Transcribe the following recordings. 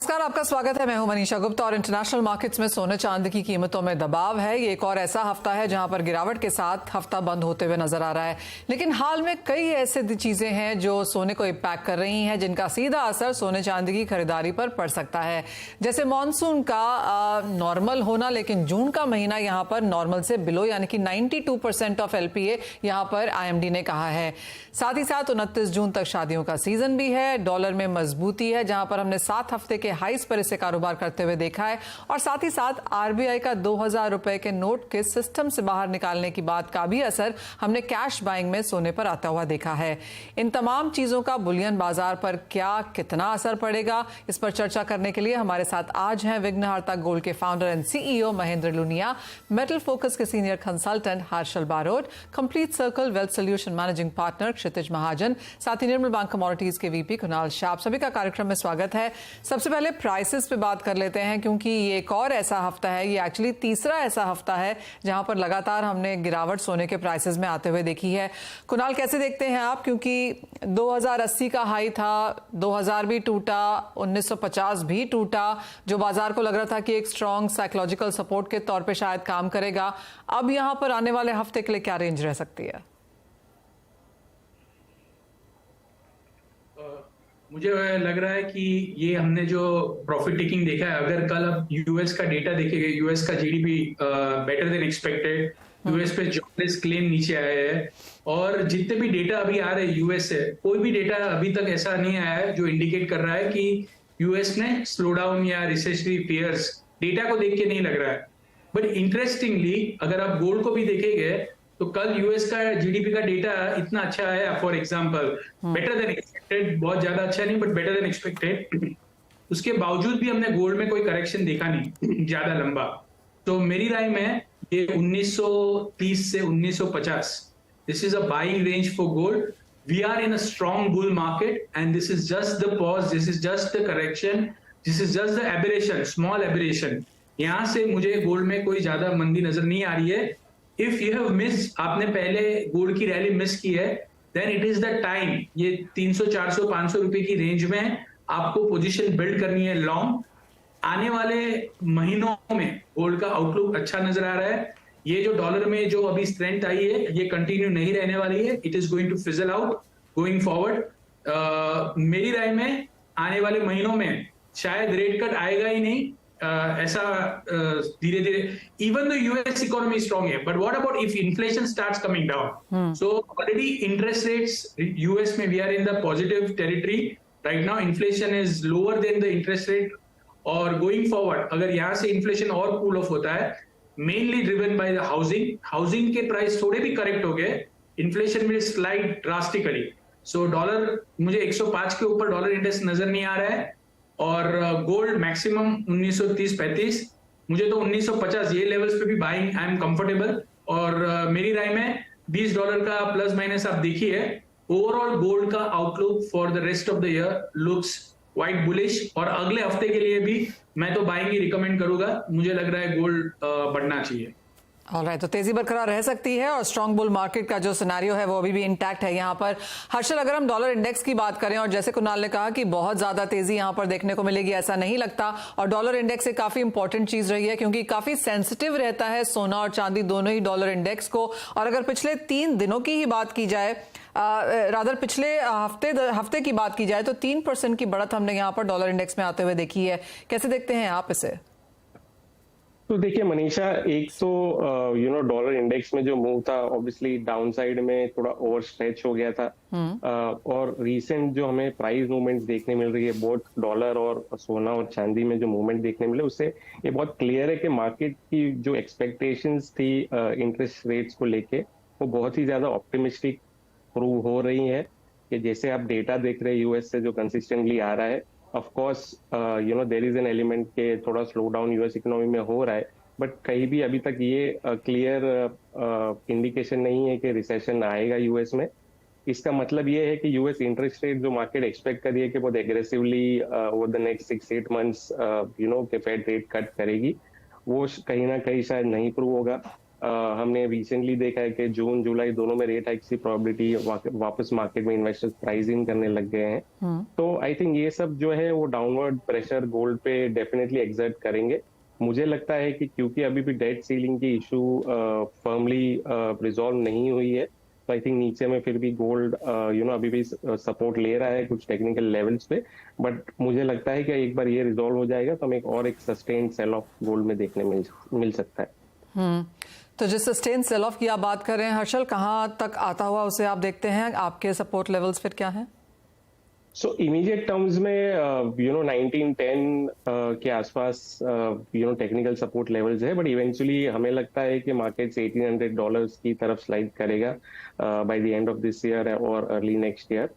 नमस्कार, आपका स्वागत है। मैं हूं मनीषा गुप्ता और इंटरनेशनल मार्केट्स में सोने चांदी की कीमतों में दबाव है। ये एक और ऐसा हफ्ता है जहां पर गिरावट के साथ हफ्ता बंद होते हुए नजर आ रहा है। लेकिन हाल में कई ऐसे चीजें हैं जो सोने को इम्पैक्ट कर रही हैं, जिनका सीधा असर सोने चांदी की खरीदारी पर पड़ सकता है। जैसे मानसून का नॉर्मल होना, लेकिन जून का महीना यहां पर नॉर्मल से बिलो, यानी कि 92% ऑफ एलपीए यहां पर आईएमडी ने कहा है। साथ ही साथ 29 जून तक शादियों का सीजन भी है। डॉलर में मजबूती है, जहां पर हमने 7 हफ्ते के हाईस पर इसे कारोबार करते हुए देखा है। और साथ ही साथ आरबीआई का 2000 रुपए के नोट के सिस्टम से बाहर निकालने की बात का भी असर हमने कैश बाइंग में सोने पर आता हुआ देखा है। इन तमाम चीजों का बुलियन बाजार पर क्या कितना असर पड़ेगा, इस पर चर्चा करने के लिए हमारे साथ आज हैं विघ्नहर्ता गोल्ड के founder and CEO Mahendra Lunia, metal focus के senior consultant Harshal Barot, complete circle wealth solution managing partner Kshitij Mahajan, साथ ही निर्मल बैंक कमोडिटीज के वीपी कुणाल शाह। सभी का कार्यक्रम में स्वागत है। सबसे पहले प्राइसेस पे बात कर लेते हैं, क्योंकि ये एक और ऐसा हफ्ता है, ये एक्चुअली तीसरा ऐसा हफ्ता है जहां पर लगातार हमने गिरावट सोने के प्राइसेस में आते हुए देखी है। कुणाल, कैसे देखते हैं आप? क्योंकि 2080 का हाई था, 2000 भी टूटा, 1950 भी टूटा, जो बाजार को लग रहा था कि एक स्ट्रॉन्ग साइकोलॉजिकल सपोर्ट के तौर पे शायद काम करेगा। अब यहां पर आने वाले हफ्ते के लिए क्या रेंज रह सकती है? मुझे लग रहा है कि ये हमने जो प्रॉफिट टेकिंग देखा है, अगर कल अब यूएस का डेटा देखेंगे, यूएस का GDP better than expected, US पे जॉबलेस क्लेम नीचे आए हैं, और जितने भी डेटा अभी आ रहे हैं यूएस से, कोई भी डेटा अभी तक ऐसा नहीं आया है जो इंडिकेट कर रहा है कि यूएस ने स्लो डाउन या रिसेशनरी फियर्स, डेटा को देख के नहीं लग रहा है। बट इंटरेस्टिंगली अगर आप गोल्ड को भी देखेंगे तो कल यूएस का जीडीपी का डेटा इतना अच्छा आया, for example better than expected, बहुत ज्यादा अच्छा नहीं बट बेटर देन एक्सपेक्टेड। उसके बावजूद भी हमने गोल्ड में कोई करेक्शन देखा नहीं ज्यादा लंबा। तो मेरी राय में ये 1930 से 1950, this is a buying range for gold. We are in a strong bull market and this is just the pause, this is just the correction, this is just the aberration, small aberration. यहां से मुझे gold में कोई ज्यादा मंदी नजर नहीं आ रही है। इफ यू हैव मिस, आपने पहले गोल्ड की रैली मिस की है, then it is the time, ये 300 400 500 रुपए की रेंज में आपको पोजीशन बिल्ड करनी है लॉन्ग। आने वाले महीनों में गोल्ड का आउटलुक अच्छा नजर आ रहा है। ये जो डॉलर में जो अभी स्ट्रेंथ आई है, ये कंटिन्यू नहीं रहने वाली है, it is going to fizzle out going forward. मेरी राय में आने वाले महीनों में शायद रेट कट आएगा ही नहीं, ऐसा धीरे धीरे, even the US economy strong है, but what about if inflation starts coming down? So already interest rates US में, we are in the positive territory right now, inflation is lower than the interest rate. और going forward अगर यहां से inflation और cool off होता है, mainly driven by the housing, housing के price थोड़े भी करेक्ट हो गए, inflation will slide drastically. So dollar, मुझे 105 के ऊपर डॉलर इंडेक्स नजर नहीं आ रहा है, और गोल्ड मैक्सिमम 1930-35, मुझे तो 1950 ये लेवल्स पे भी बाइंग आई एम कंफर्टेबल। और मेरी राय में $20 का प्लस माइनस आप देखिए, ओवरऑल गोल्ड का outlook for the rest of the year looks quite bullish, और अगले हफ्ते के लिए भी मैं तो बाइंग ही रिकमेंड करूंगा। मुझे लग रहा है गोल्ड बढ़ना चाहिए। ऑलराइट, तो तेजी बरकरार रह सकती है और स्ट्रॉन्ग बुल मार्केट का जो सिनेरियो है वो अभी भी इंटैक्ट है यहाँ पर। हर्षल, अगर हम डॉलर इंडेक्स की बात करें, और जैसे कुणाल ने कहा कि बहुत ज्यादा तेजी यहाँ पर देखने को मिलेगी, ऐसा नहीं लगता। और डॉलर इंडेक्स एक काफी इंपॉर्टेंट चीज रही है, क्योंकि काफी सेंसिटिव रहता है सोना और चांदी दोनों ही डॉलर इंडेक्स को। और अगर पिछले 3 दिनों की ही बात की जाए, रादर पिछले हफ्ते की बात की जाए, तो 3% की बढ़त हमने यहाँ पर डॉलर इंडेक्स में आते हुए देखी है। कैसे देखते हैं आप इसे? तो देखिए मनीषा, एक तो डॉलर इंडेक्स में जो मूव था, ऑब्वियसली डाउन साइड में थोड़ा ओवर स्ट्रेच हो गया था। और रीसेंट जो हमें प्राइस मूवमेंट्स देखने मिल रही है, बोथ डॉलर और सोना और चांदी में जो मूवमेंट देखने मिले, उससे ये बहुत क्लियर है कि मार्केट की जो एक्सपेक्टेशंस थी इंटरेस्ट रेट्स को लेके, वो बहुत ही ज्यादा ऑप्टिमिस्टिक प्रूव हो रही है। कि जैसे आप डेटा देख रहे हैं यूएस से जो कंसिस्टेंटली आ रहा है, of course there is an element के थोड़ा स्लो डाउन यूएस इकोनॉमी में हो रहा है, बट कहीं भी अभी तक ये क्लियर इंडिकेशन नहीं है कि रिसेशन आएगा यूएस में। इसका मतलब ये है कि यूएस इंटरेस्ट रेट जो मार्केट एक्सपेक्ट कर रही है कि बहुत aggressively over the next 6-8 months के फेड रेट कट करेगी, वो कहीं ना कहीं शायद नहीं प्रूव होगा। हमने रिसेंटली देखा है कि जून जुलाई दोनों में रेट हाइक्स की प्रोबेबिलिटी वापस मार्केट में इन्वेस्टर्स प्राइस इन करने लग गए हैं। तो आई थिंक ये सब जो है वो डाउनवर्ड प्रेशर गोल्ड पे डेफिनेटली एक्सर्ट करेंगे। मुझे लगता है कि क्योंकि अभी भी डेट सीलिंग की इशू फर्मली रिजॉल्व नहीं हुई है, तो आई थिंक नीचे में फिर भी गोल्ड अभी भी सपोर्ट ले रहा है कुछ टेक्निकल लेवल्स पे। बट मुझे लगता है कि एक बार ये रिजॉल्व हो जाएगा तो हमें एक सस्टेन सेल ऑफ गोल्ड में देखने मिल सकता है। तो जिस सस्टेन सेल ऑफ की आप बात कर रहे हैं हर्षल, कहाँ तक आता हुआ उसे आप देखते हैं? आपके सपोर्ट लेवल्स फिर क्या हैं? सो इमीडिएट टर्म्स में 1910 के आसपास टेक्निकल सपोर्ट लेवल्स है, बट इवेंचुअली हमें लगता है कि मार्केट्स $1800 की तरफ स्लाइड करेगा by the end of this year और early next year.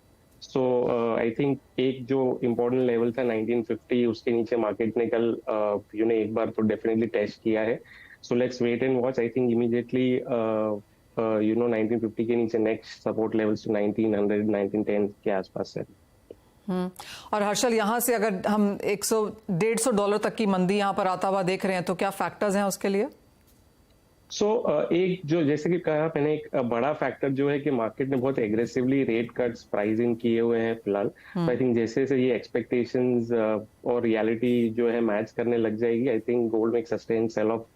So I think एक जो इम्पोर्टेंट लेवल था 1950, उसके नीचे मार्केट ने कल एक बार तो डेफिनेटली टेस्ट किया है। So let's wait and watch. I think immediately 1950 के नीचे नेक्स्ट सपोर्ट लेवल्स 1900 1910 के आसपास है। और हर्षल, यहाँ से अगर हम $100-150 तक की मंदी यहाँ पर आता हुआ देख रहे हैं तो क्या फैक्टर्स हैं उसके लिए? एक जो जैसे कि कहा मैंने, एक बड़ा फैक्टर जो है कि मार्केट ने बहुत aggressively rate cuts price in किए हुए हैं फिलहाल। आई थिंक जैसे जैसे ये एक्सपेक्टेशंस और रियलिटी जो है मैच करने लग जाएगी, आई थिंक गोल्ड में एक सस्टेन सेल ऑफ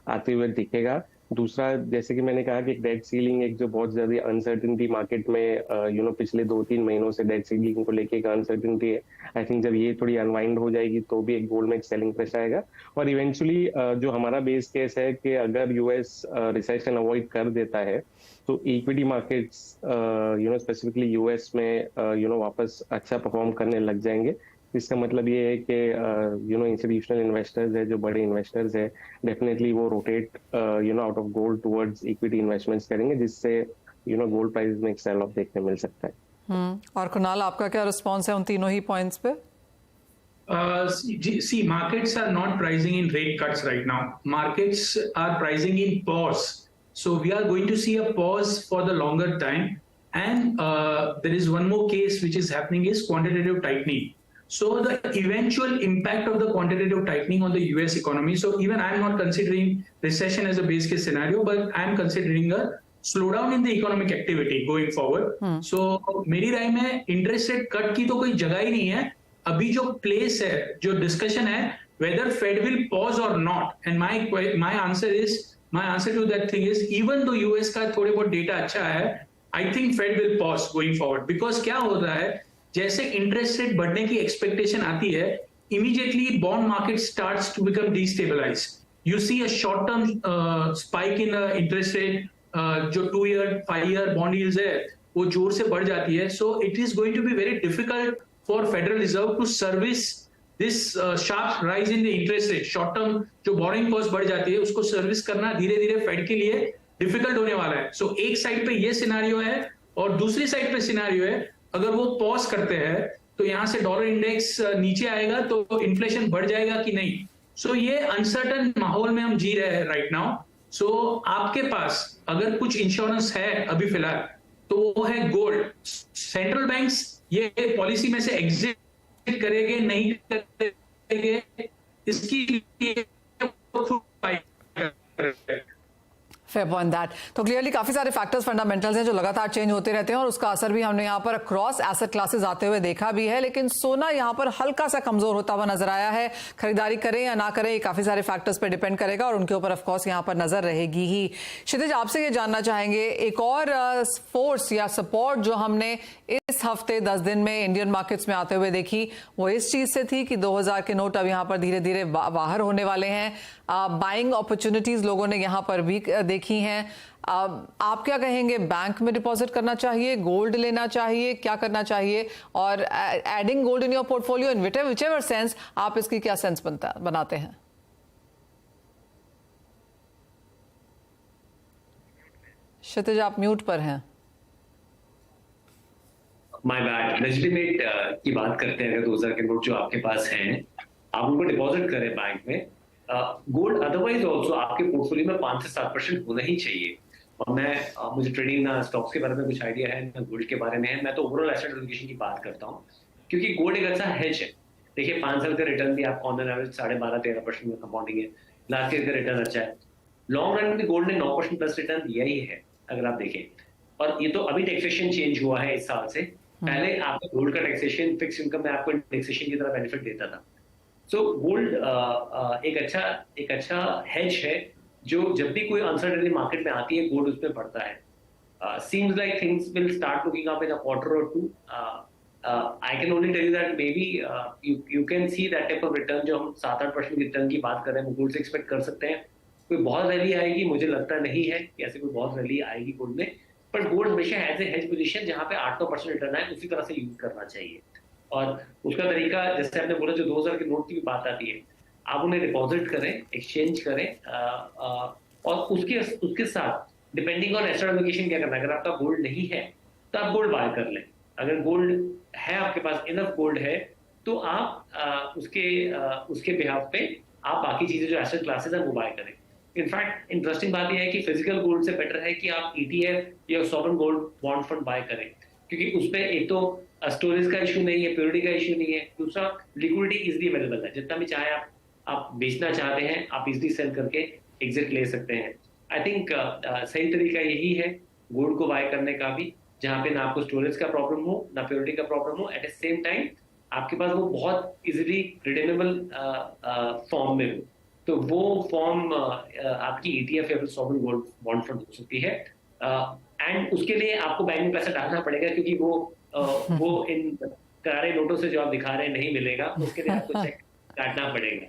आते हुए दिखेगा। दूसरा, जैसे कि मैंने कहा कि डेट सीलिंग एक जो बहुत ज्यादा अनसर्टेनिटी मार्केट में पिछले 2-3 महीनों से डेट सीलिंग को लेके एक अनसर्टेनिटी है। आई थिंक जब ये थोड़ी अनवाइंड हो जाएगी तो भी एक गोल्ड में एक सेलिंग प्रेशर आएगा। और इवेंचुअली जो हमारा बेस केस है कि अगर यूएस रिसेशन अवॉइड कर देता है तो इक्विटी मार्केट्स स्पेसिफिकली यूएस में वापस अच्छा परफॉर्म करने लग जाएंगे। इसका मतलब ये है कि इंस्टीट्यूशनल इन्वेस्टर्स है, जो बड़े इन्वेस्टर्स है, डेफिनेटली वो rotate out of gold towards equity investments करेंगे, जिससे गोल्ड प्राइस में एक सेल ऑफ देखने मिल सकता है। और कुणाल, आपका क्या रिस्पॉन्स है उन तीनों ही पॉइंट्स पे? See, markets are not pricing in rate cuts right now. Markets are pricing in pause. So we are going to see a pause for the longer time. And there is one more case which is happening is quantitative tightening. So the eventual impact of the quantitative tightening on the US economy. So even I'm not considering recession as a base case scenario, but I'm considering a slowdown in the economic activity going forward. So मेरी राय में interest rate cut की तो कोई जगह ही नहीं है। अभी जो प्लेस है, जो डिस्कशन है, whether Fed will pause or not. And my answer to that thing is, even though US का थोड़े बहुत डेटा अच्छा है, I think Fed will pause going forward. Because क्या होता है, जैसे इंटरेस्ट रेट बढ़ने की एक्सपेक्टेशन आती है, immediately bond market starts to become destabilise. You see a short term spike in interest rate, जो 2 ईयर 5 ईयर बॉन्ड यील्ड्स है वो जोर से बढ़ जाती है। So it is going to be very difficult for Federal Reserve to service this sharp rise in the interest rate. Short term जो borrowing cost बढ़ जाती है उसको सर्विस करना धीरे धीरे फेड के लिए डिफिकल्ट होने वाला है। सो एक साइड पे ये सिनेरियो है और दूसरी साइड पे सिनेरियो है, अगर वो पॉज करते हैं तो यहां से डॉलर इंडेक्स नीचे आएगा तो इन्फ्लेशन बढ़ जाएगा कि नहीं। सो ये अनसर्टन माहौल में हम जी रहे हैं राइट नाउ। सो आपके पास अगर कुछ इंश्योरेंस है अभी फिलहाल तो वो है गोल्ड। सेंट्रल बैंक्स ये पॉलिसी में से एग्जिट करेंगे नहीं करेंगे, इसकी फेयर पॉइंट दैट। तो क्लियरली काफी सारे फैक्टर्स फंडामेंटल्स हैं जो लगातार चेंज होते रहते हैं और उसका असर भी हमने यहाँ पर अक्रॉस एसेट क्लासेस आते हुए देखा भी है। लेकिन सोना यहाँ पर हल्का सा कमजोर होता हुआ नजर आया है। खरीदारी करें या ना करें, ये काफी सारे फैक्टर्स पर डिपेंड करेगा और उनके ऊपर ऑफकोर्स यहाँ पर नजर रहेगी ही। क्षितिज, आपसे ये जानना चाहेंगे, एक और फोर्स या सपोर्ट जो हमने इस हफ्ते 10 दिन में इंडियन मार्केट्स में आते हुए देखी वो इस चीज से थी कि 2000 के नोट अब यहाँ पर धीरे धीरे बाहर होने वाले हैं। बाइंग अपॉर्चुनिटीज लोगों ने यहाँ पर भी देखी हैं। आप क्या कहेंगे, बैंक में डिपॉजिट करना चाहिए, गोल्ड लेना चाहिए, क्या करना चाहिए? और adding gold in your portfolio in whichever sense, आप इसकी क्या सेंस बनाते हैं? क्षितिज, आप म्यूट पर हैं। My bad. लेजिटिमेट की बात करते हैं, अगर 2000 के नोट जो आपके पास हैं आप उनको डिपॉजिट करें बैंक में। गोल्ड अदरवाइज ऑल्सो आपके पोर्टफोलियो में 5 से 7% होना ही चाहिए। और मुझे ट्रेडिंग ना स्टॉक्स के बारे में कुछ आइडिया है ना गोल्ड के बारे में है, मैं तो ओवरऑल एसेट एलोकेशन की बात करता हूँ, क्योंकि गोल्ड एक अच्छा हेज है। देखिए 5 साल का रिटर्न भी आपको ऑन एन एवरेज 12.5-13% में कंपाउंडिंग है। लास्ट ईयर का रिटर्न अच्छा है। लॉन्ग रन में गोल्ड ने 9% प्लस रिटर्न दिया ही है अगर आप देखें। और ये तो अभी टैक्सेशन चेंज हुआ है इस साल से, पहले आपका गोल्ड का टैक्सेशन फिक्स इनकम में आपको टैक्सेशन की तरह बेनिफिट देता था। सो गोल्ड एक अच्छा हेज है, जो जब भी कोई अनसर्टेनिटी मार्केट में आती है गोल्ड उसमें बढ़ता है। Seems like things will start looking up in a quarter or two. I can only tell you that maybe you can see that type of return जो हम 7-8% रिटर्न की बात कर रहे हैं, गोल्ड से एक्सपेक्ट कर सकते हैं। कोई बहुत रैली आएगी मुझे लगता नहीं है कि ऐसे कोई बहुत रैली आएगी गोल्ड में, पर गोल्ड हमेशा एज ए हेज पोजीशन जहाँ पे 8-9% रिटर्न आए उसी तरह से यूज करना चाहिए। और उसका तरीका जैसे आपने बोला, जो 2000 के नोट की बात आती है, आप उन्हें डिपॉजिट करें, एक्सचेंज करें, और उसके साथ डिपेंडिंग ऑन एसेट एलोकेशन क्या करना है। अगर आपका गोल्ड नहीं है तो आप गोल्ड बाय कर लें। अगर गोल्ड है आपके पास, इनफ गोल्ड है, तो आप उसके बिहाफ पे आप बाकी चीजें जो एसेट क्लासेस है वो बाय करें। इनफैक्ट इंटरेस्टिंग बात यह है कि फिजिकल गोल्ड से बेटर है कि आप ETF या sovereign gold bond fund buy करें, क्योंकि उस पर एक तो स्टोरेज का इशू नहीं है, प्योरिटी का इशू नहीं है, दूसरा लिक्विडिटी इजिली अवेलेबल है। जितना भी चाहे आप बेचना चाहते हैं आप इजिली सेल करके एग्जिट ले सकते हैं। आई थिंक सही तरीका यही है गोल्ड को बाय करने का भी, जहां पे ना आपको स्टोरेज का प्रॉब्लम हो ना प्योरिटी का प्रॉब्लम हो, एट द सेम टाइम आपके पास वो बहुत इजीली रिडीमेबल फॉर्म में हो, तो वो फॉर्म आपकी ETF या फिर सॉवरेन गोल्ड बॉन्ड फंड हो सकती है। एंड उसके लिए आपको बैंक में पैसा डालना पड़ेगा, क्योंकि वो इन करारे नोटों से जो आप दिखा रहे हैं नहीं मिलेगा, उसके लिए आपको चेक काटना पड़ेगा।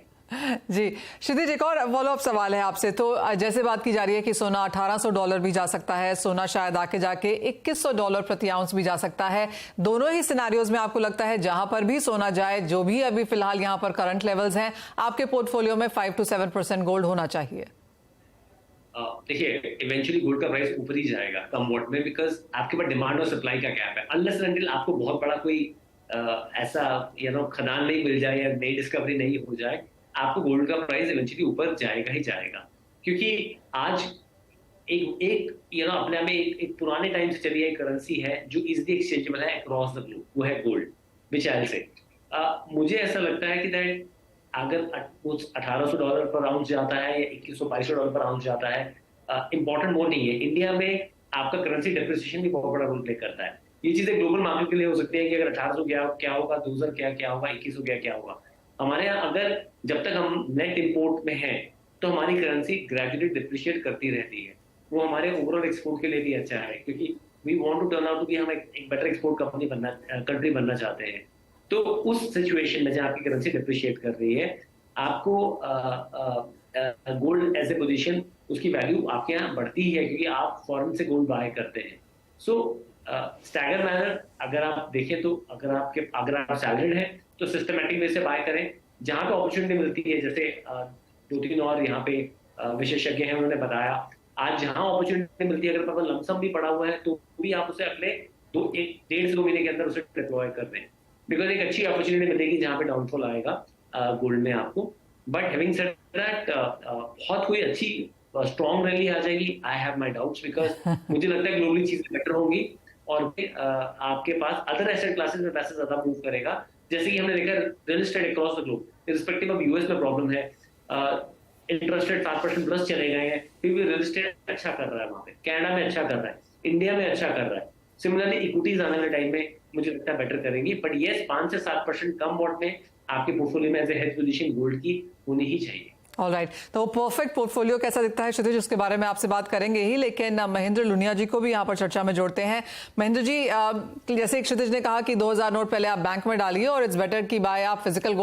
जी क्षितिज, एक और फॉलोअप सवाल है आपसे। तो जैसे बात की जा रही है कि सोना $1800 भी जा सकता है, सोना शायद आके जाके $2100 प्रति आउंस भी जा सकता है। दोनों ही सिनेरियोज में आपको लगता है जहां पर भी सोना जाए, जो भी अभी फिलहाल यहां पर करंट लेवल्स हैं, आपके पोर्टफोलियो में 5 to 7% गोल्ड होना चाहिए? देखिए, इवेंचुअली गोल्ड का प्राइस ऊपर ही जाएगा कम वॉट में, बिकॉज आपके पास डिमांड और सप्लाई का गैप है। अनलेस एंड अनटिल आपको बहुत बड़ा कोई ऐसा खदान नहीं मिल जाए या नई डिस्कवरी नहीं हो जाए, आपको गोल्ड का प्राइस इवेंचुअली ऊपर जाएगा ही जाएगा। क्योंकि आज एक अपने आप में एक पुराने टाइम से चली आई करेंसी है जो इजीली एक्सचेंजेबल है अक्रॉस द ग्लोब, वो है गोल्ड। विचार से मुझे ऐसा लगता है कि दैट अगर $1800 पर आउंस जाता है या $2100-2200 पर आउंस जाता है, इंपॉर्टेंट वो नहीं है। इंडिया में आपका करेंसी डेप्रिसिएशन भी बहुत बड़ा रोल प्ले करता है। ये चीजें ग्लोबल मार्केट के लिए हो सकती है कि अगर 1800 क्या होगा, 2000 क्या होगा, 2100 क्या होगा। हमारे यहाँ अगर जब तक हम नेट इंपोर्ट में हैं तो हमारी करेंसी ग्रेजुअली डिप्रिशिएट करती रहती है। वो हमारे ओवरऑल एक्सपोर्ट के लिए भी अच्छा है, क्योंकि we want to turn out to be हम एक बेटर एक्सपोर्ट कंट्री बनना चाहते हैं। तो उस सिचुएशन में जहाँ आपकी करेंसी डिप्रिशिएट कर रही है, आपको गोल्ड एज ए पोजीशन उसकी वैल्यू आपके यहाँ बढ़ती है, क्योंकि आप फॉरेन से गोल्ड बाय करते हैं। सो स्टैगर मैनर अगर आप देखें तो अगर आप सैलरीड हैं तो सिस्टमैटिक वे से बाय करें। जहां पे अपॉर्चुनिटी मिलती है, जैसे 2-3 और यहाँ पे विशेषज्ञ हैं उन्होंने बताया, आज जहां अपॉर्चुनिटी मिलती है, अगर लमसम भी पड़ा हुआ है तो भी आप उसे अगले 1.5 से 2 महीने के अंदर उसे डिप्लॉय कर दें, बिकॉज एक अच्छी अपॉर्चुनिटी मिलेगी जहां पे डाउनफॉल आएगा गोल्ड में आपको। बट हैविंग सेड दैट, बहुत कोई अच्छी स्ट्रॉन्ग रैली आ जाएगी, I have my doubts, because मुझे लगता है ग्लोबली चीजें बेटर होंगी और आपके पास अदर एसेट क्लासेस में पैसा ज्यादा मूव करेगा। जैसे कि हमने देखा real estate across the globe, respective of US में प्रॉब्लम है, इंटरेस्ट रेट 7% प्लस चले गए हैं, फिर भी रियल एस्टेट अच्छा कर रहा है वहां पे, कनाडा में अच्छा कर रहा है, इंडिया में अच्छा कर रहा है। सिमिलरली इक्विटीज आने वाले टाइम में मुझे लगता है बेटर करेंगी। बट येस, 5 से 7% कम वॉट में आपके पोर्टफोलियो में as a hedge position gold की होनी ही चाहिए। ऑलराइट, तो परफेक्ट पोर्टफोलियो कैसा दिखता है क्षितिज, उसके बारे में आपसे बात करेंगे ही, लेकिन महेंद्र लुनिया जी को भी यहाँ पर चर्चा में जोड़ते हैं। महेंद्र जी, जैसे क्षितिज ने कहा कि 2000 नोट पहले आप बैंक में डालिए और इट्स बेटर कि बाय आप फिजिकल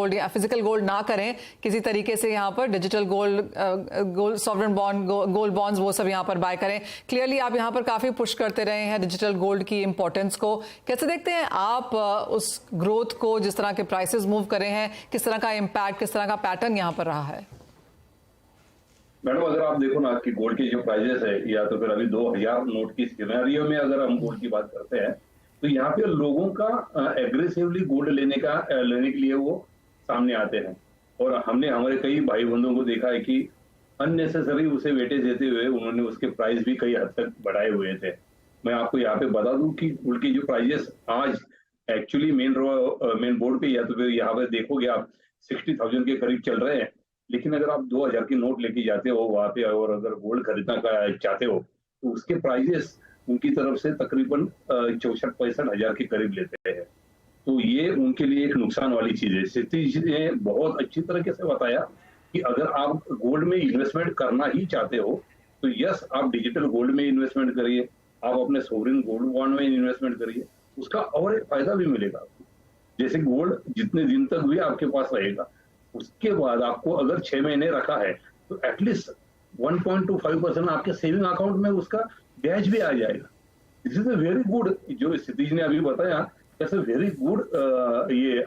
गोल्ड ना करें, किसी तरीके से यहाँ पर digital gold, sovereign bond, gold bonds, वो सब यहाँ पर बाय करें। क्लियरली आप यहाँ पर काफी पुश करते रहे हैं डिजिटल गोल्ड की इंपॉर्टेंस को। कैसे देखते हैं आप उस ग्रोथ को, जिस तरह के प्राइसेस मूव करे हैं, किस तरह का इम्पैक्ट, किस तरह का पैटर्न यहाँ पर रहा है? मैडम, अगर आप देखो ना कि गोल्ड के जो प्राइजेस है, या तो फिर अभी 2000 नोट की सिनेरियो में अगर हम गोल्ड की बात करते हैं, तो यहाँ पे लोगों का एग्रेसिवली गोल्ड लेने के लिए वो सामने आते हैं। और हमने हमारे कई भाई बंधुओं को देखा है कि अननेसेसरी उसे वेटेज देते हुए उन्होंने उसके प्राइस भी कई हद तक बढ़ाए हुए थे। मैं आपको यहाँ पे बता दूं कि गोल्ड की जो प्राइजेस आज एक्चुअली मेन बोर्ड पे, या तो फिर यहाँ पे देखोगे आप 60,000 के करीब चल रहे हैं, लेकिन अगर आप 2000 के नोट लेके जाते हो वहां पे और अगर गोल्ड खरीदना का चाहते हो तो उसके प्राइजेस उनकी तरफ से तकरीबन 64-65 हजार के करीब लेते हैं। तो ये उनके लिए एक नुकसान वाली चीज है। क्षितिज ने बहुत अच्छी तरीके से बताया कि अगर आप गोल्ड में इन्वेस्टमेंट करना ही चाहते हो तो यस, आप डिजिटल गोल्ड में इन्वेस्टमेंट करिए, आप अपने सोवरिन गोल्ड बॉन्ड में इन्वेस्टमेंट करिए, उसका और एक फायदा भी मिलेगा आपको। जैसे गोल्ड जितने दिन तक भी आपके पास रहेगा, उसके बाद आपको अगर 6 महीने रखा है तो एटलीस्ट 1.25% आपके सेविंग अकाउंट में उसका ब्याज भी आ जाएगा। This is a very good, जो क्षितिज ने अभी बताया, दैट्स अ वेरी गुड ये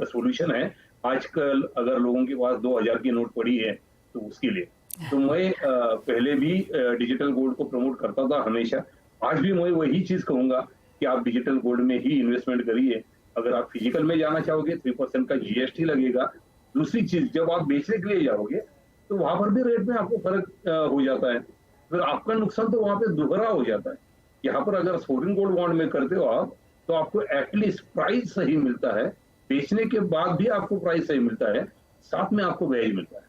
सॉल्यूशन है। आजकल अगर लोगों के पास 2000 की नोट पड़ी है तो उसके लिए तो मैं पहले भी डिजिटल गोल्ड को प्रमोट करता था हमेशा। आज भी मैं वही चीज कहूंगा कि आप डिजिटल गोल्ड में ही इन्वेस्टमेंट करिए। अगर आप फिजिकल में जाना चाहोगे 3% का जीएसटी लगेगा। दूसरी चीज, जब आप बेचने के लिए जाओगे तो वहां पर भी रेट में आपको फर्क हो जाता है, फिर आपका नुकसान तो वहां पे दोहरा हो जाता है। यहाँ पर अगर सोवरिन गोल्ड बॉन्ड में करते हो आप तो आपको एटलीस्ट प्राइस सही मिलता है, बेचने के बाद भी आपको प्राइस सही मिलता है, साथ में आपको ब्याज मिलता है।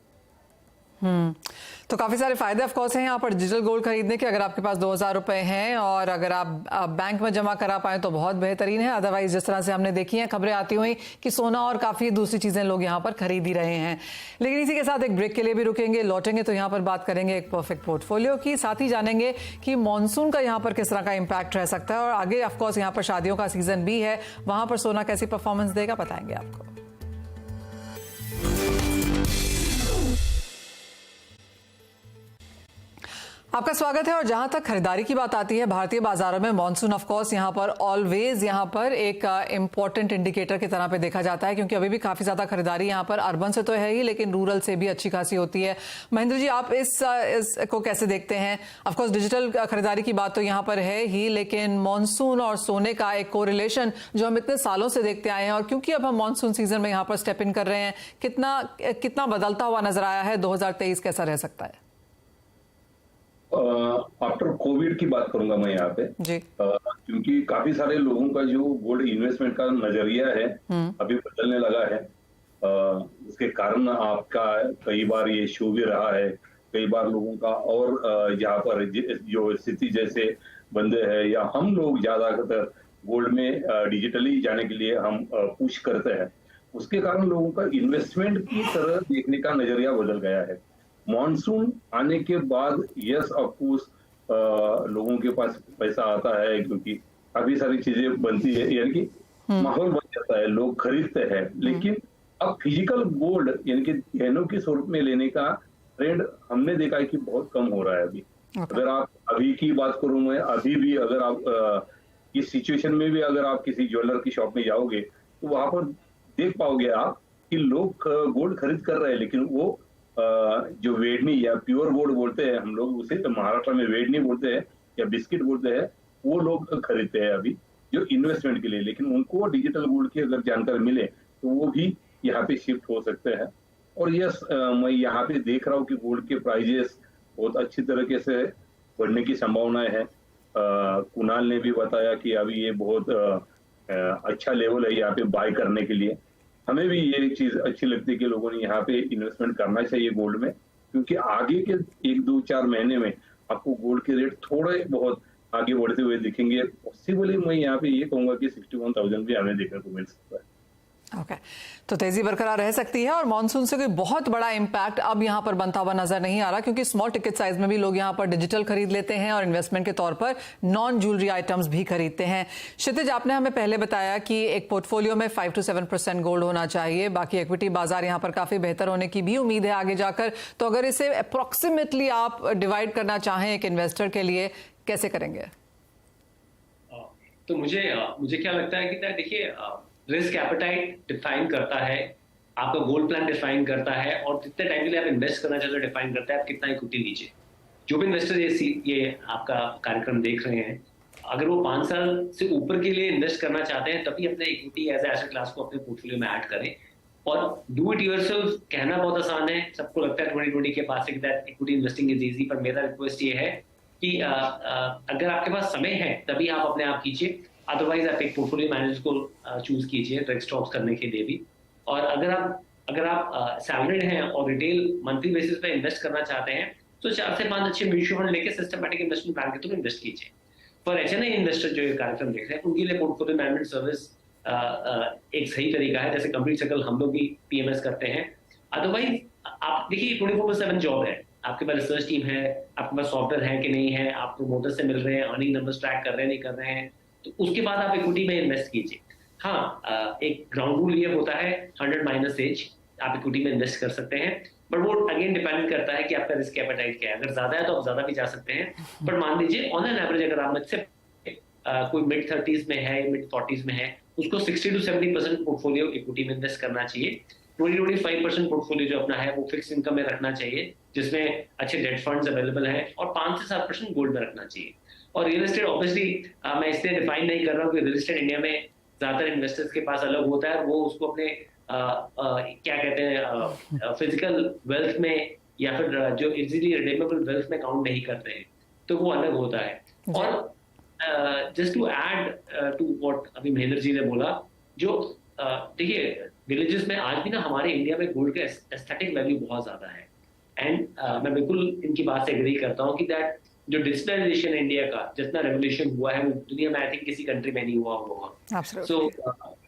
तो काफी सारे फायदे ऑफ कोर्स हैं यहाँ पर डिजिटल गोल्ड खरीदने के। अगर आपके पास 2000 रुपए हैं और अगर आप बैंक में जमा करा पाए तो बहुत बेहतरीन है। अदरवाइज जिस तरह से हमने देखी हैं खबरें आती हुई कि सोना और काफी दूसरी चीजें लोग यहाँ पर खरीद ही रहे हैं। लेकिन इसी के साथ एक ब्रेक के लिए भी रुकेंगे, लौटेंगे तो यहाँ पर बात करेंगे एक परफेक्ट पोर्टफोलियो की, साथ ही जानेंगे कि मानसून का यहाँ पर किस तरह का इम्पैक्ट रह सकता है और आगे ऑफकोर्स यहाँ पर शादियों का सीजन भी है, वहां पर सोना कैसी परफॉर्मेंस देगा बताएंगे आपको। आपका स्वागत है। और जहां तक खरीदारी की बात आती है भारतीय बाजारों में, मॉनसून ऑफ कोर्स यहां पर ऑलवेज यहां पर एक इंपॉर्टेंट इंडिकेटर की तरह पे देखा जाता है, क्योंकि अभी भी काफी ज्यादा खरीदारी यहां पर अर्बन से तो है ही, लेकिन रूरल से भी अच्छी खासी होती है। महेंद्र जी, आप इस को कैसे देखते हैं? ऑफ कोर्स डिजिटल खरीदारी की बात तो यहां पर है ही, लेकिन मॉनसून और सोने का एक कोरिलेशन जो हम इतने सालों से देखते आए हैं, और क्योंकि अब हम मॉनसून सीजन में यहाँ पर स्टेप इन कर रहे हैं, कितना बदलता हुआ नजर आया है? 2023 कैसा रह सकता है? आफ्टर कोविड की बात करूंगा मैं यहाँ पे जी, क्योंकि काफी सारे लोगों का जो गोल्ड इन्वेस्टमेंट का नजरिया है अभी बदलने लगा है। उसके कारण आपका कई बार ये शो भी रहा है, कई बार लोगों का, और यहाँ पर जो स्थिति जैसे बंदे हैं या हम लोग ज्यादातर गोल्ड में डिजिटली जाने के लिए हम पुश करते हैं, उसके कारण लोगों का इन्वेस्टमेंट की तरह देखने का नजरिया बदल गया है। मॉनसून आने के बाद यस ऑफकोर्स लोगों के पास पैसा आता है, क्योंकि काफी सारी चीजें बनती है, यानी कि माहौल बन जाता है, लोग खरीदते हैं। लेकिन अब फिजिकल गोल्ड यानी कि गहनों के स्वरूप में लेने का ट्रेंड हमने देखा है कि बहुत कम हो रहा है अभी। अगर आप अभी की बात करूं मैं, अभी भी अगर आप इस सिचुएशन में भी अगर आप किसी ज्वेलर की शॉप में जाओगे तो वहां पर देख पाओगे आप कि लोग गोल्ड खरीद कर रहे हैं, लेकिन वो जो वेडनी या प्योर गोल्ड बोलते हैं, हम लोग उसे महाराष्ट्र में वेडनी बोलते हैं या बिस्किट बोलते हैं, वो लोग खरीदते हैं अभी जो इन्वेस्टमेंट के लिए। लेकिन उनको डिजिटल गोल्ड की अगर जानकारी मिले तो वो भी यहाँ पे शिफ्ट हो सकते हैं। और यस, मैं यहाँ पे देख रहा हूँ कि गोल्ड के प्राइजेस बहुत अच्छी तरीके से बढ़ने की संभावनाएं है। कुणाल ने भी बताया कि अभी ये बहुत अच्छा लेवल है यहाँ पे बाय करने के लिए। हमें भी ये चीज अच्छी लगती है कि लोगों ने यहाँ पे इन्वेस्टमेंट करना चाहिए गोल्ड में, क्योंकि आगे के 1-2-4 महीने में आपको गोल्ड के रेट थोड़े बहुत आगे बढ़ते हुए दिखेंगे। पॉसिबली मैं यहाँ पे ये कहूंगा कि 61,000 भी हमें देखने को मिल सकता है। ओके, तो तेजी बरकरार रह सकती है और मॉनसून से कोई बहुत बड़ा इंपैक्ट अब यहां पर बनता हुआ नजर नहीं आ रहा, क्योंकि स्मॉल टिकट साइज में भी लोग यहां पर डिजिटल खरीद लेते हैं और इन्वेस्टमेंट के तौर पर नॉन ज्वेलरी आइटम्स भी खरीदते हैं। क्षितिज, आपने हमें पहले बताया कि एक पोर्टफोलियो में 5 to 7% गोल्ड होना चाहिए, बाकी इक्विटी बाजार यहां पर काफी बेहतर होने की भी उम्मीद है आगे जाकर। तो अगर इसे अप्रोक्सीमेटली आप डिवाइड करना चाहें एक इन्वेस्टर के लिए, कैसे करेंगे? तो मुझे क्या लगता है कि देखिए, रिस्क एपेटाइट डिफाइन करता है, आपका गोल्ड प्लान डिफाइन करता है, और कितने टाइम के लिए आप इन्वेस्ट करना चाहते हो डिफाइन करता है आप कितना इक्विटी लीजिए। जो भी इन्वेस्टर ये आपका कार्यक्रम देख रहे हैं, अगर वो 5 साल से ऊपर के लिए इन्वेस्ट करना चाहते हैं तभी अपने इक्विटी एज एसेट क्लास को अपने पोर्टफोलियो में ऐड करें। और डू इट योरसेल्फ कहना बहुत आसान है, सबको लगता है 2020 के पास इक्विटी इन्वेस्टिंग इज इजी, पर मेरा रिक्वेस्ट ये है कि अगर आपके पास समय है तभी आप अपने आप कीजिए, अदरवाइज आप एक पोर्टफोलियो मैनेजर को चूज कीजिए डायरेक्ट स्टॉक्स करने के लिए भी। और अगर आप अगर आप सैलरीड हैं और रिटेल मंथली बेसिस पे इन्वेस्ट करना चाहते हैं तो 4 से 5 अच्छे म्यूचुअल फंड लेके सिस्टमैटिक इन्वेस्टमेंट प्लान के थ्रू इन्वेस्ट कीजिए। फॉर एचएनआई इन्वेस्टर जो ये कार्यक्रम देख रहे हैं उनके लिए पोर्टफोलियो मैनेजमेंट सर्विस एक सही तरीका है, जैसे कंप्लीट सर्कल हम लोग भी पीएमएस करते हैं। अदरवाइज आप देखिए 24/7 जॉब है, आपके पास रिसर्च टीम है, आपके पास सॉफ्टवेयर है कि नहीं है, आप प्रोमोटर से मिल रहे हैं, अर्निंग नंबर्स ट्रैक कर रहे हैं नहीं कर रहे हैं, तो उसके बाद आप इक्विटी में इन्वेस्ट कीजिए। हाँ, एक ग्राउंड रूल ये होता है 100 माइनस एज आप इक्विटी में इन्वेस्ट कर सकते हैं, बट वो अगेन डिपेंड करता है कि आपका रिस्क एपेटाइट क्या है। अगर ज्यादा है तो आप ज्यादा भी जा सकते हैं, बट मान लीजिए ऑन एन एवरेज अगर आप मुझसे कोई मिड 30s में है, मिड 40s में है, उसको 60 to 70% पोर्टफोलियो इक्विटी में इन्वेस्ट करना चाहिए। 20-25% पोर्टफोलियो जो अपना है वो फिक्स इनकम में रखना चाहिए, जिसमें अच्छे डेट फंड्स अवेलेबल हैं, और 5 से 7% गोल्ड में रखना चाहिए। और रियल एस्टेट ऑब्वियसली मैं इसलिए डिफाइन नहीं कर रहा हूँ कि रियल एस्टेट इंडिया में ज्यादातर इन्वेस्टर्स के पास अलग होता है, वो उसको अपने क्या कहते हैं फिजिकल वेल्थ में या फिर जो इजीली रिडीमेबल वेल्थ में काउंट नहीं करते हैं, तो वो अलग होता है। और just to add to what अभी महेंद्र जी ने बोला, जो देखिए विलेजेस में आज भी ना हमारे इंडिया में गोल्ड का एस्थेटिक वैल्यू बहुत ज्यादा है, एंड मैं बिल्कुल इनकी बात से एग्री करता हूँ कि दैट जो डिजिटलाइजेशन इंडिया का जितना रेवोल्यूशन हुआ है वो दुनिया में आई थिंक किसी कंट्री में नहीं हुआ होगा।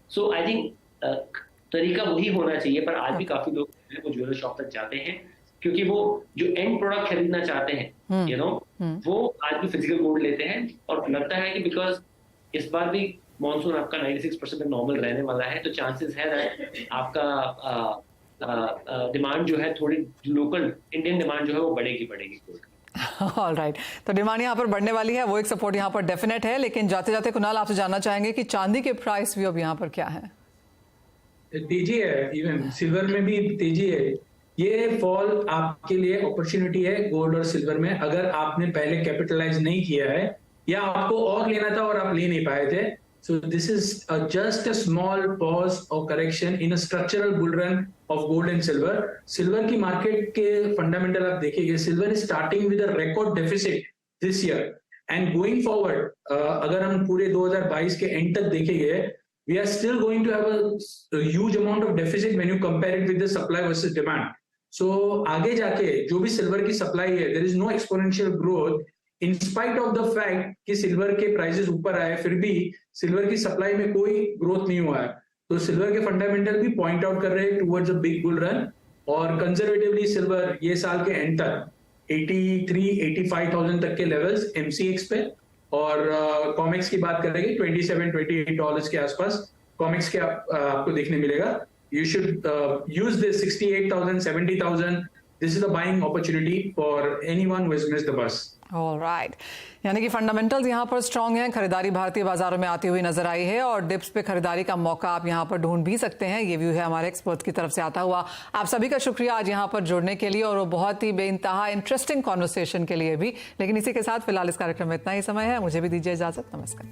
सो आई थिंक तरीका वही होना चाहिए, पर आज भी काफी लोग वो ज्वेलर शॉप तक जाते हैं क्योंकि वो जो एंड प्रोडक्ट खरीदना चाहते हैं यू नो वो आज भी फिजिकल गोल्ड लेते हैं, और लगता है कि बिकॉज इस बार भी मॉनसून आपका 96% तक नॉर्मल रहने वाला है, तो चांसेस है दैट आपका डिमांड जो है थोड़ी लोकल इंडियन डिमांड जो है वो बढ़ेगी गोल्ड। ऑल राइट, तो डिमांड यहाँ पर बढ़ने वाली है, वो एक सपोर्ट यहाँ पर डेफिनेट है। लेकिन जाते जाते कुणाल आपसे जानना चाहेंगे कि चांदी के प्राइस भी अब यहाँ पर क्या है? तेजी है, इवन सिल्वर में भी तेजी है। ये फॉल आपके लिए अपॉर्चुनिटी है गोल्ड और सिल्वर में, अगर आपने पहले कैपिटलाइज नहीं किया है या आपको और लेना था और आप ले नहीं पाए थे। So this is just a small pause और correction in a structural bull run of gold and silver. Silver की मार्केट के फंडामेंटल आप देखिए, silver is starting with a record deficit this year and going forward अगर हम पूरे 2022 के and तक देखेंगे, we are still going to have a huge amount of deficit when you compare it with the supply versus demand. So आगे जाके जो भी सिल्वर की सप्लाई है, there is no exponential growth in spite of the fact कि silver के prices ऊपर आए, फिर भी सिल्वर की सप्लाई में कोई ग्रोथ नहीं हुआ है। तो सिल्वर के फंडामेंटल भी पॉइंट आउट कर रहे हैं towards a big bull run, और कंजर्वेटिवली सिल्वर ये साल के एंड तक 83-85,000 तक के लेवल्स MCX पे, और कॉमिक्स की बात करेंगे $27-28 के आसपास कॉमिक्स के आपको देखने मिलेगा। You should use this 68,000 70,000, this is a buying opportunity for anyone who has missed the bus. Alright, यानी कि फंडामेंटल्स यहाँ पर स्ट्रांग हैं, खरीदारी भारतीय बाजारों में आती हुई नजर आई है, और डिप्स पे खरीदारी का मौका आप यहाँ पर ढूंढ भी सकते हैं। ये व्यू है हमारे एक्सपर्ट्स की तरफ से आता हुआ। आप सभी का शुक्रिया आज यहाँ पर जुड़ने के लिए, और वो बहुत ही बेइंतहा इंटरेस्टिंग कॉन्वर्सेशन के लिए भी। लेकिन इसी के साथ फिलहाल इस कार्यक्रम में इतना ही समय है, मुझे भी दीजिए इजाजत। नमस्कार।